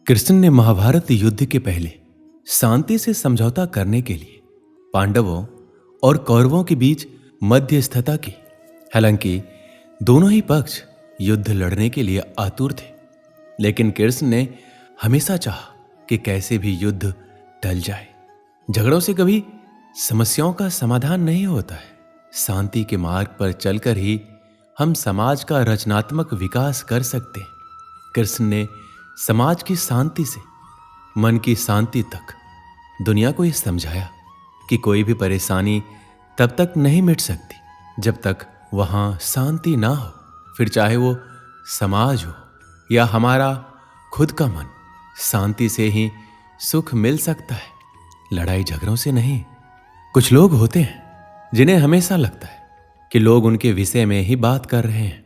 कृष्ण ने महाभारत युद्ध के पहले शांति से समझौता करने के लिए पांडवों और कौरवों के बीच मध्यस्थता की। हालांकि दोनों ही पक्ष युद्ध लड़ने के लिए आतुर थे, लेकिन कृष्ण ने हमेशा चाहा कि कैसे भी युद्ध टल जाए। झगड़ों से कभी समस्याओं का समाधान नहीं होता है। शांति के मार्ग पर चलकर ही हम समाज का रचनात्मक विकास कर सकते हैं। कृष्ण ने समाज की शांति से मन की शांति तक दुनिया को यह समझाया कि कोई भी परेशानी तब तक नहीं मिट सकती जब तक वहां शांति ना हो। फिर चाहे वो समाज हो या हमारा खुद का मन, शांति से ही सुख मिल सकता है, लड़ाई झगड़ों से नहीं। कुछ लोग होते हैं जिन्हें हमेशा लगता है कि लोग उनके विषय में ही बात कर रहे हैं।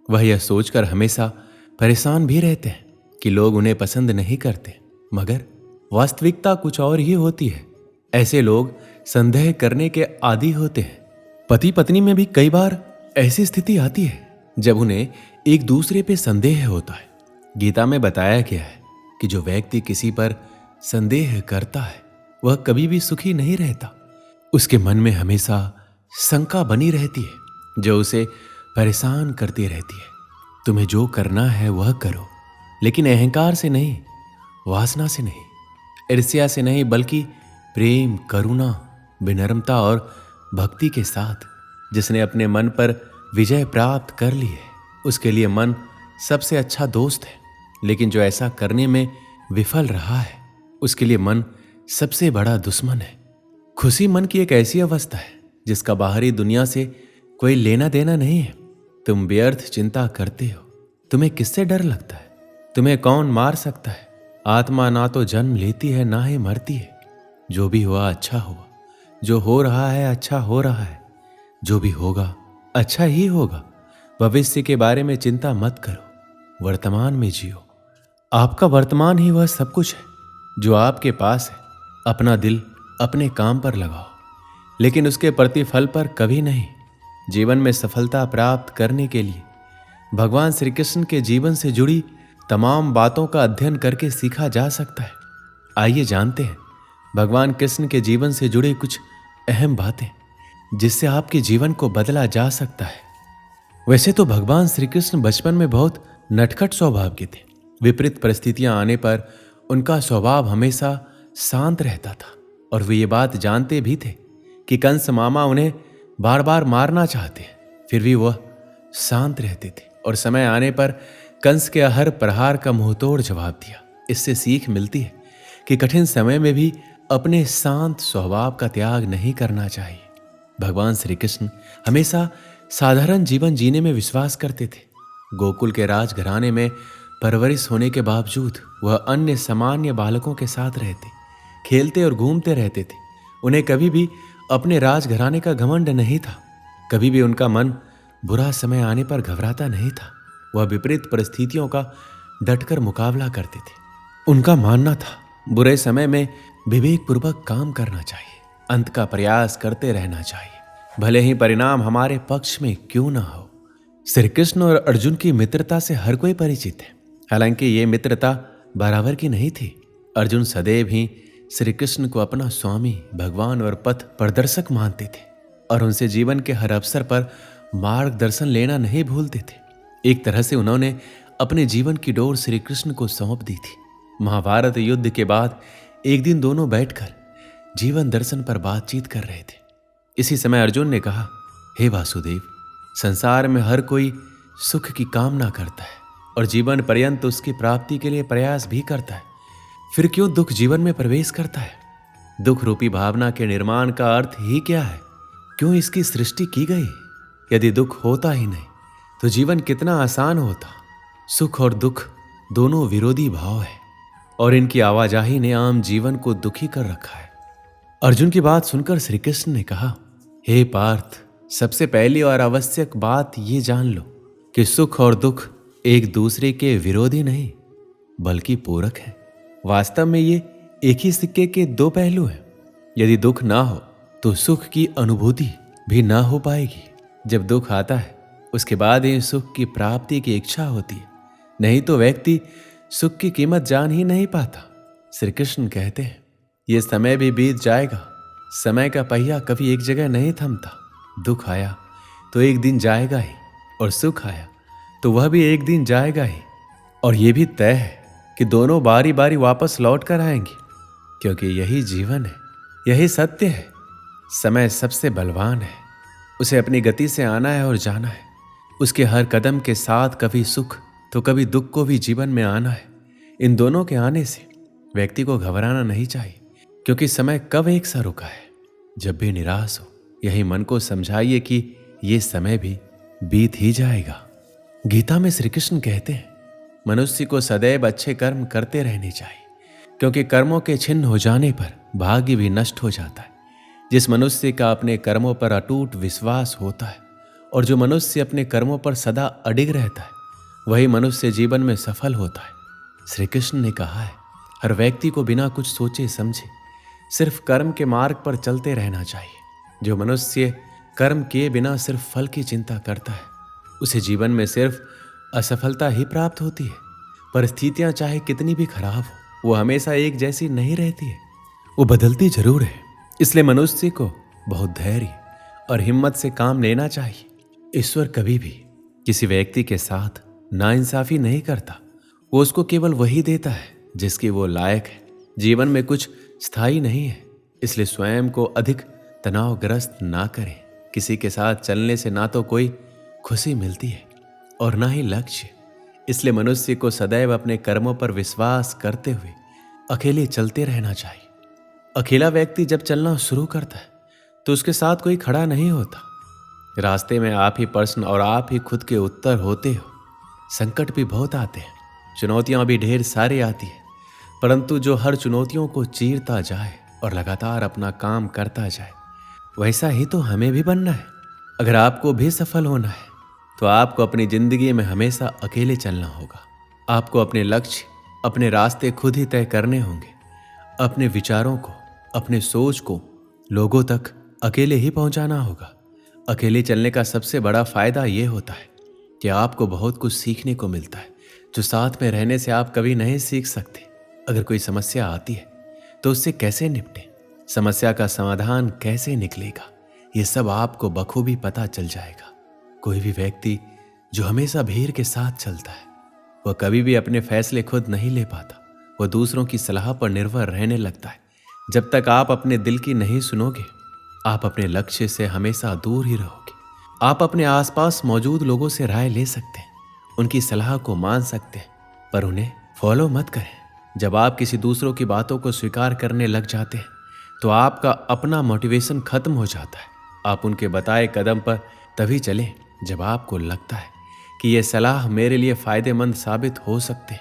वह यह सोचकर हमेशा परेशान भी रहते हैं कि लोग उन्हें पसंद नहीं करते, मगर वास्तविकता कुछ और ही होती है। ऐसे लोग संदेह करने के आदी होते हैं। पति पत्नी में भी कई बार ऐसी स्थिति आती है जब उन्हें एक दूसरे पे संदेह होता है। गीता में बताया गया है कि जो व्यक्ति किसी पर संदेह करता है वह कभी भी सुखी नहीं रहता। उसके मन में हमेशा शंका बनी रहती है जो उसे परेशान करती रहती है। तुम्हें जो करना है वह करो, लेकिन अहंकार से नहीं, वासना से नहीं, ईर्ष्या से नहीं, बल्कि प्रेम, करुणा, विनम्रता और भक्ति के साथ। जिसने अपने मन पर विजय प्राप्त कर ली है उसके लिए मन सबसे अच्छा दोस्त है, लेकिन जो ऐसा करने में विफल रहा है उसके लिए मन सबसे बड़ा दुश्मन है। खुशी मन की एक ऐसी अवस्था है जिसका बाहरी दुनिया से कोई लेना देना नहीं है। तुम व्यर्थ चिंता करते हो। तुम्हें किससे डर लगता है? तुम्हें कौन मार सकता है? आत्मा ना तो जन्म लेती है ना ही मरती है। जो भी हुआ अच्छा हुआ, जो हो रहा है अच्छा हो रहा है, जो भी होगा अच्छा ही होगा। भविष्य के बारे में चिंता मत करो, वर्तमान में जियो। आपका वर्तमान ही वह सब कुछ है जो आपके पास है। अपना दिल अपने काम पर लगाओ, लेकिन उसके प्रतिफल पर कभी नहीं। जीवन में सफलता प्राप्त करने के लिए भगवान श्री कृष्ण के जीवन से जुड़ी तमाम बातों का अध्ययन करके सीखा जा सकता है। आइए जानते हैं भगवान कृष्ण के जीवन से जुड़े कुछ अहम बातें जिससे आपके जीवन को बदला जा सकता है। वैसे तो भगवान श्री कृष्ण बचपन में बहुत नटखट स्वभाव के थे। विपरीत परिस्थितियां आने पर उनका स्वभाव हमेशा शांत रहता था और वे ये बात जानते भी थे कि कंस मामा उन्हें बार बार मारना चाहते हैं, फिर भी वह शांत रहते थे और समय आने पर कंस के हर प्रहार का मुंहतोड़ जवाब दिया। इससे सीख मिलती है कि कठिन समय में भी अपने शांत स्वभाव का त्याग नहीं करना चाहिए। भगवान श्री कृष्ण हमेशा साधारण जीवन जीने में विश्वास करते थे। गोकुल के राजघराने में परवरिश होने के बावजूद वह अन्य सामान्य बालकों के साथ रहते, खेलते और घूमते रहते थे। उन्हें कभी भी अपने राजघराने का घमंड नहीं था। कभी भी उनका मन बुरा समय आने पर घबराता नहीं था। वह विपरीत परिस्थितियों का डटकर मुकाबला करते थे। उनका मानना था बुरे समय में विवेकपूर्वक काम करना चाहिए, अंत का प्रयास करते रहना चाहिए, भले ही परिणाम हमारे पक्ष में क्यों ना हो। श्री कृष्ण और अर्जुन की मित्रता से हर कोई परिचित है। हालांकि ये मित्रता बराबर की नहीं थी। अर्जुन सदैव ही श्री कृष्ण को अपना स्वामी, भगवान और पथ प्रदर्शक मानते थे और उनसे जीवन के हर अवसर पर मार्गदर्शन लेना नहीं भूलते थे। एक तरह से उन्होंने अपने जीवन की डोर श्री कृष्ण को सौंप दी थी। महाभारत युद्ध के बाद एक दिन दोनों बैठकर जीवन दर्शन पर बातचीत कर रहे थे। इसी समय अर्जुन ने कहा, हे वासुदेव, संसार में हर कोई सुख की कामना करता है और जीवन पर्यंत उसकी प्राप्ति के लिए प्रयास भी करता है। फिर क्यों दुख जीवन में प्रवेश करता है? दुख रूपी भावना के निर्माण का अर्थ ही क्या है? क्यों इसकी सृष्टि की गई? यदि दुख होता ही नहीं तो जीवन कितना आसान होता। सुख और दुख दोनों विरोधी भाव है और इनकी आवाजाही ने आम जीवन को दुखी कर रखा है। अर्जुन की बात सुनकर श्री कृष्ण ने कहा, हे पार्थ, सबसे पहली और आवश्यक बात ये जान लो कि सुख और दुख एक दूसरे के विरोधी नहीं बल्कि पूरक है। वास्तव में ये एक ही सिक्के के दो पहलू हैं। यदि दुख ना हो तो सुख की अनुभूति भी ना हो पाएगी। जब दुख आता है उसके बाद ही सुख की प्राप्ति की इच्छा होती है, नहीं तो व्यक्ति सुख की कीमत जान ही नहीं पाता। श्री कृष्ण कहते हैं, ये समय भी बीत जाएगा। समय का पहिया कभी एक जगह नहीं थमता। दुख आया तो एक दिन जाएगा ही, और सुख आया तो वह भी एक दिन जाएगा ही। और यह भी तय है कि दोनों बारी बारी वापस लौट कर आएंगे, क्योंकि यही जीवन है, यही सत्य है। समय सबसे बलवान है, उसे अपनी गति से आना है और जाना है। उसके हर कदम के साथ कभी सुख तो कभी दुख को भी जीवन में आना है। इन दोनों के आने से व्यक्ति को घबराना नहीं चाहिए, क्योंकि समय कब एक सा रुका है। जब भी निराश हो, यही मन को समझाइए कि ये समय भी बीत ही जाएगा। गीता में श्री कृष्ण कहते हैं, मनुष्य को सदैव अच्छे कर्म करते रहने चाहिए, क्योंकि कर्मों के छिन्न हो जाने पर भाग्य भी नष्ट हो जाता है। जिस मनुष्य का अपने कर्मों पर अटूट विश्वास होता है और जो मनुष्य अपने कर्मों पर सदा अडिग रहता है, वही मनुष्य जीवन में सफल होता है। श्री कृष्ण ने कहा है, हर व्यक्ति को बिना कुछ सोचे समझे सिर्फ कर्म के मार्ग पर चलते रहना चाहिए। जो मनुष्य कर्म किए बिना सिर्फ फल की चिंता करता है, उसे जीवन में सिर्फ असफलता ही प्राप्त होती है। परिस्थितियां चाहे कितनी भी खराब हो, वो हमेशा एक जैसी नहीं रहती है, वो बदलती जरूर है। इसलिए मनुष्य को बहुत धैर्य और हिम्मत से काम लेना चाहिए। ईश्वर कभी भी किसी व्यक्ति के साथ नाइंसाफी नहीं करता। वो उसको केवल वही देता है जिसकी वो लायक है। जीवन में कुछ स्थायी नहीं है, इसलिए स्वयं को अधिक तनावग्रस्त ना करें। किसी के साथ चलने से ना तो कोई खुशी मिलती है और ना ही लक्ष्य। इसलिए मनुष्य को सदैव अपने कर्मों पर विश्वास करते हुए अकेले चलते रहना चाहिए। अकेला व्यक्ति जब चलना शुरू करता है तो उसके साथ कोई खड़ा नहीं होता। रास्ते में आप ही प्रश्न और आप ही खुद के उत्तर होते हो। संकट भी बहुत आते हैं, चुनौतियां भी ढेर सारी आती है, परंतु जो हर चुनौतियों को चीरता जाए और लगातार अपना काम करता जाए, वैसा ही तो हमें भी बनना है। अगर आपको भी सफल होना है तो आपको अपनी जिंदगी में हमेशा अकेले चलना होगा। आपको अपने लक्ष्य, अपने रास्ते खुद ही तय करने होंगे। अपने विचारों को, अपने सोच को लोगों तक अकेले ही पहुंचाना होगा। अकेले चलने का सबसे बड़ा फायदा यह होता है कि आपको बहुत कुछ सीखने को मिलता है, जो साथ में रहने से आप कभी नहीं सीख सकते। अगर कोई समस्या आती है तो उससे कैसे निपटें, समस्या का समाधान कैसे निकलेगा, ये सब आपको बखूबी पता चल जाएगा। कोई भी व्यक्ति जो हमेशा भीड़ के साथ चलता है, वह कभी भी अपने फैसले खुद नहीं ले पाता। वह दूसरों की सलाह पर निर्भर रहने लगता है। जब तक आप अपने दिल की नहीं सुनोगे, आप अपने लक्ष्य से हमेशा दूर ही रहोगे। आप अपने आसपास मौजूद लोगों से राय ले सकते हैं, उनकी सलाह को मान सकते हैं, पर उन्हें फॉलो मत करें। जब आप किसी दूसरों की बातों को स्वीकार करने लग जाते हैं तो आपका अपना मोटिवेशन खत्म हो जाता है। आप उनके बताए कदम पर तभी चलें जब आपको लगता है कि यह सलाह मेरे लिए फायदेमंद साबित हो सकते हैं।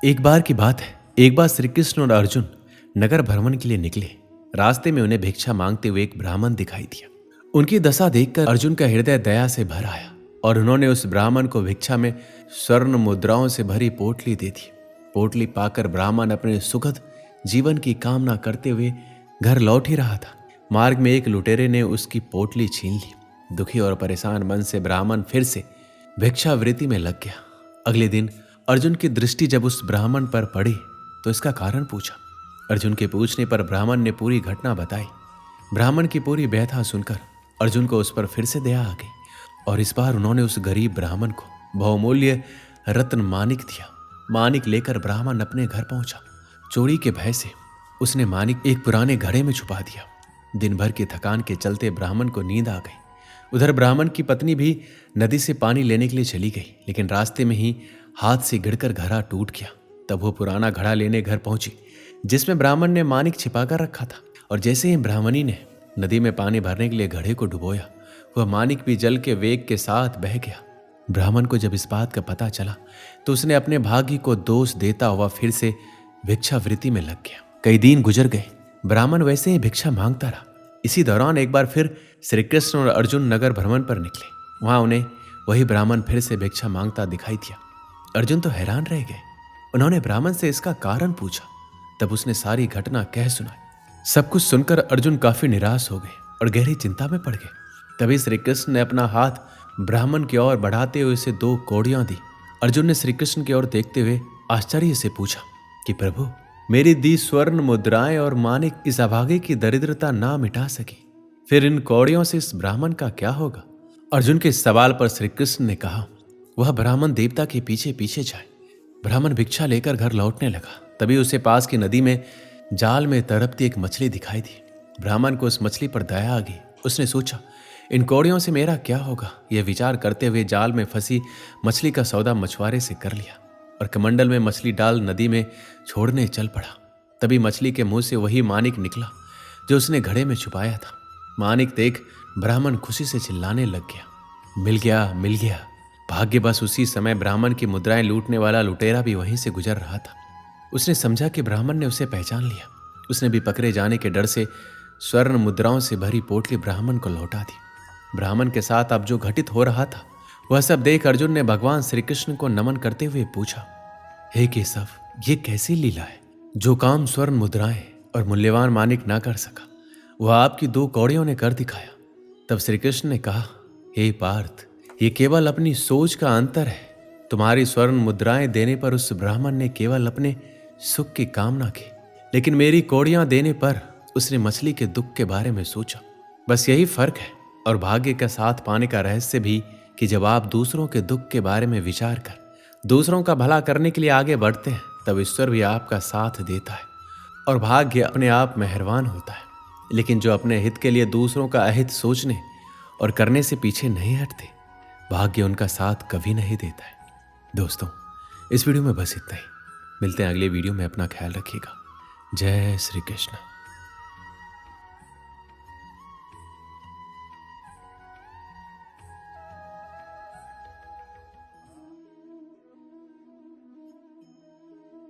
एक बार की बात है, एक बार श्री कृष्ण और अर्जुन नगर भ्रमण के लिए निकले। रास्ते में उन्हें भिक्षा मांगते हुए एक ब्राह्मण दिखाई दिया। उनकी दशा देखकर अर्जुन का हृदय दया से भर आया और उन्होंने उस ब्राह्मण को भिक्षा में स्वर्ण मुद्राओं से भरी पोटली दे दी। पोटली पाकर ब्राह्मण अपने सुखद जीवन की कामना करते हुए घर लौट ही रहा था। मार्ग में एक लुटेरे ने उसकी पोटली छीन ली। दुखी और परेशान मन से ब्राह्मण फिर से भिक्षावृत्ति में लग गया। अगले दिन अर्जुन की दृष्टि जब उस ब्राह्मण पर पड़ी तो इसका कारण पूछा। अर्जुन के पूछने पर ब्राह्मण ने पूरी घटना बताई। ब्राह्मण की पूरी व्यथा सुनकर अर्जुन को उस पर फिर से दया आ गई और इस बार उन्होंने उस गरीब ब्राह्मण को बहुमूल्य रत्न मानिक दिया। मानिक लेकर ब्राह्मण अपने घर पहुंचा। चोरी के भय से उसने मानिक एक पुराने घड़े में छुपा दिया। दिन भर की थकान के चलते ब्राह्मण को नींद आ गई। उधर ब्राह्मण की पत्नी भी नदी से पानी लेने के लिए चली गई, लेकिन रास्ते में ही हाथ से गिरकर घड़ा टूट गया। तब वो पुराना घड़ा लेने घर पहुंची जिसमें ब्राह्मण ने मानिक छिपाकर रखा था, और जैसे ही ब्राह्मणी ने नदी में पानी भरने के लिए घड़े को डुबोया, वह मानिक भी जल के वेग के साथ बह गया। ब्राह्मण को जब इस बात का पता चला तो उसने अपने भाग्य को दोष देता हुआ फिर से भिक्षावृत्ति में लग गया। कई दिन गुजर गए, ब्राह्मण वैसे ही भिक्षा मांगता रहा। इसी दौरान एक बार फिर श्री कृष्ण और अर्जुन नगर भ्रमण पर निकले। वहां उन्हें वही ब्राह्मण फिर से भिक्षा मांगता दिखाई दिया। अर्जुन तो हैरान रह गए। उन्होंने ब्राह्मण से इसका कारण पूछा। तब उसने सारी घटना कह सुनाई। सब कुछ सुनकर अर्जुन काफी निराश हो गए और गहरी चिंता में पड़ गए। तभी श्री कृष्ण ने अपना हाथ ब्राह्मण की ओर बढ़ाते हुए उसे 2 कौड़ियां दी। अर्जुन ने श्री कृष्ण की ओर देखते हुए आश्चर्य से पूछा कि प्रभु, मेरी दी स्वर्ण मुद्राएं और मानिक इस अभागे की दरिद्रता ना मिटा सकी, फिर इन कौड़ियों से इस ब्राह्मण का क्या होगा? अर्जुन के सवाल पर श्री कृष्ण ने कहा, वह ब्राह्मण देवता के पीछे पीछे जाए। ब्राह्मण भिक्षा लेकर घर लौटने लगा। तभी उसे पास की नदी में जाल में तड़पती एक मछली दिखाई दी। ब्राह्मण को उस मछली पर दया आ गई। उसने सोचा, इन कौड़ियों से मेरा क्या होगा? यह विचार करते हुए जाल में फंसी मछली का सौदा मछुआरे से कर लिया और कमंडल में मछली डाल नदी में छोड़ने चल पड़ा। तभी मछली के मुंह से वही मानिक निकला जो उसने घड़े में छुपाया था। मानिक देख ब्राह्मण खुशी से चिल्लाने लग गया, मिल गया, मिल गया। भाग्य बस उसी समय ब्राह्मण की मुद्राएं लूटने वाला लुटेरा भी वहीं से गुजर रहा था। उसने समझा कि ब्राह्मण ने उसे पहचान लिया। उसने भी पकड़े जाने के डर से स्वर्ण मुद्राओं से भरी पोटली ब्राह्मण को लौटा दी। ब्राह्मण के साथ अब जो घटित हो रहा था वह सब देख अर्जुन ने भगवान श्री कृष्ण को नमन करते हुए पूछा, हे केशव, ये कैसी लीला है? जो काम स्वर्ण मुद्राएं और मूल्यवान मानिक ना कर सका वह आपकी 2 कौड़ियों ने कर दिखाया। तब श्री कृष्ण ने कहा, हे पार्थ, ये केवल अपनी सोच का अंतर है। तुम्हारी स्वर्ण मुद्राएं देने पर उस ब्राह्मण ने केवल अपने सुख की कामना की, लेकिन मेरी कौड़ियां देने पर उसने मछली के दुख के बारे में सोचा। बस यही फर्क है। और भाग्य का साथ पाने का रहस्य भी कि जब आप दूसरों के दुख के बारे में विचार कर दूसरों का भला करने के लिए आगे बढ़ते हैं, तब ईश्वर भी आपका साथ देता है और भाग्य अपने आप मेहरबान होता है। लेकिन जो अपने हित के लिए दूसरों का अहित सोचने और करने से पीछे नहीं हटते, भाग्य उनका साथ कभी नहीं देता है। दोस्तों, इस वीडियो में बस इतना ही। मिलते हैं अगले वीडियो में। अपना ख्याल रखिएगा। जय श्री कृष्ण।